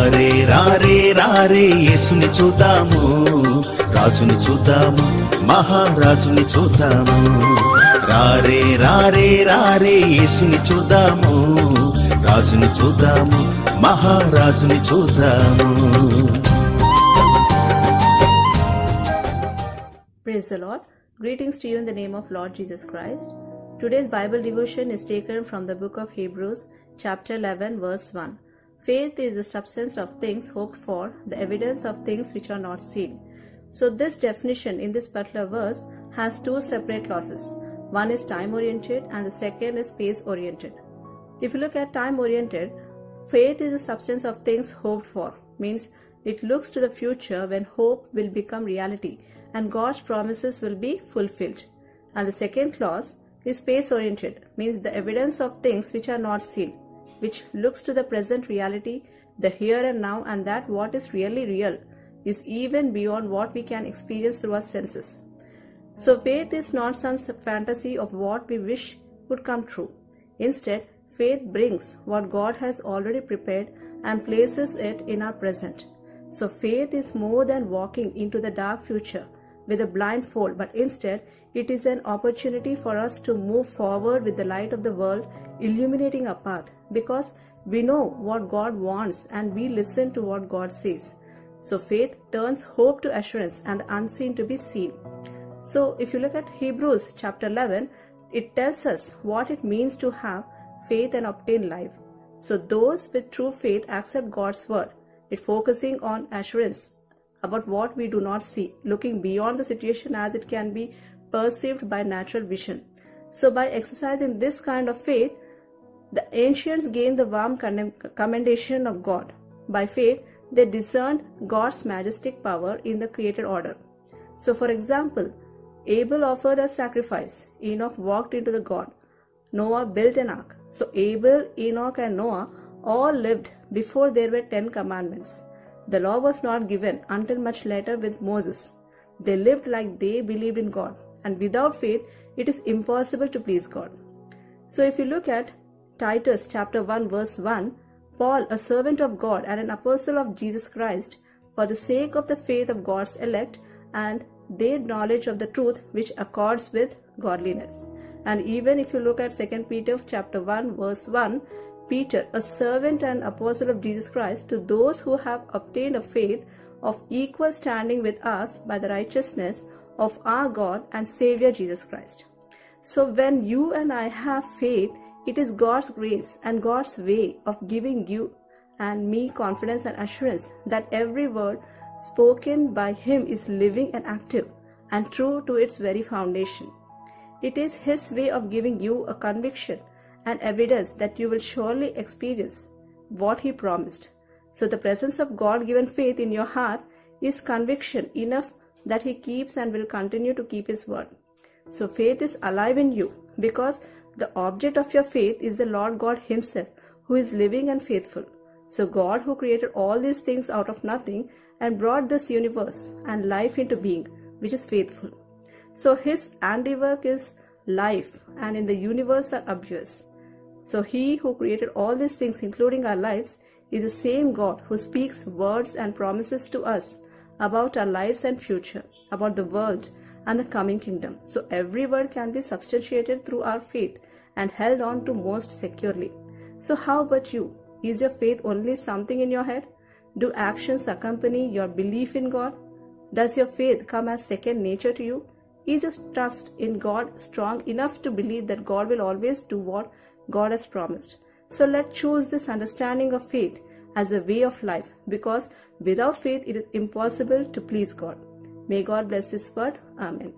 రారే రారే రారే యేసుని చూద్దాము, రాజుని చూద్దాము, మహారాజుని చూద్దాము. రారే రారే రారే యేసుని చూద్దాము, రాజుని చూద్దాము, మహారాజుని చూద్దాము. Praise the Lord. Greetings to you in the name of Lord Jesus Christ. Today's Bible devotion is taken from the book of Hebrews, chapter 11, verse 1. Faith is the substance of things hoped for, the evidence of things which are not seen. So this definition in this particular verse has two separate clauses. One is time-oriented and the second is space-oriented. If you look at time-oriented, faith is the substance of things hoped for, means it looks to the future when hope will become reality and God's promises will be fulfilled. And the second clause is space-oriented, means the evidence of things which are not seen, which looks to the present reality, the here and now, and that what is really real is even beyond what we can experience through our senses. So faith is not some fantasy of what we wish would come true. Instead, faith brings what God has already prepared and places it in our present. So faith is more than walking into the dark future with a blindfold, but instead it is an opportunity for us to move forward with the light of the world illuminating our path, because we know what God wants and we listen to what God says. So faith turns hope to assurance and the unseen to be seen. So if you look at Hebrews chapter 11, it tells us what it means to have faith and obtain life. So those with true faith accept God's word, it focusing on assurance about what we do not see, looking beyond the situation as it can be perceived by natural vision. So by exercising this kind of faith, the ancients gained the warm commendation of God. By faith, they discerned God's majestic power in the created order. So for example, Abel offered a sacrifice, Enoch walked into the God, Noah built an ark. So Abel, Enoch and Noah all lived before there were 10 commandments. The law was not given until much later with Moses. They lived like they believed in God, and without faith it is impossible to please God. So if you look at Titus chapter 1 verse 1, Paul, a servant of God and an apostle of Jesus Christ, for the sake of the faith of God's elect and their knowledge of the truth which accords with godliness. And even if you look at 2 Peter chapter 1 verse 1, Peter, a servant and apostle of Jesus Christ, to those who have obtained a faith of equal standing with us by the righteousness of our God and Savior Jesus Christ. So when you and I have faith, it is God's grace and God's way of giving you and me confidence and assurance that every word spoken by Him is living and active and true to its very foundation. It is His way of giving you a conviction and evidence that you will surely experience what He promised. So the presence of God-given faith in your heart is conviction enough that He keeps and will continue to keep His word. So faith is alive in you because the object of your faith is the Lord God Himself, who is living and faithful. So God, who created all these things out of nothing and brought this universe and life into being, which is faithful. So His handiwork is life, and in the universe are obvious. So He who created all these things, including our lives, is the same God who speaks words and promises to us about our lives and future, about the world and the coming kingdom. So every word can be substantiated through our faith and held on to most securely. So how about you? Is your faith only something in your head? Do actions accompany your belief in God? Does your faith come as second nature to you? Is your trust in God strong enough to believe that God will always do what God has promised? So let's choose this understanding of faith as a way of life, because without faith it is impossible to please God. May God bless His word. Amen.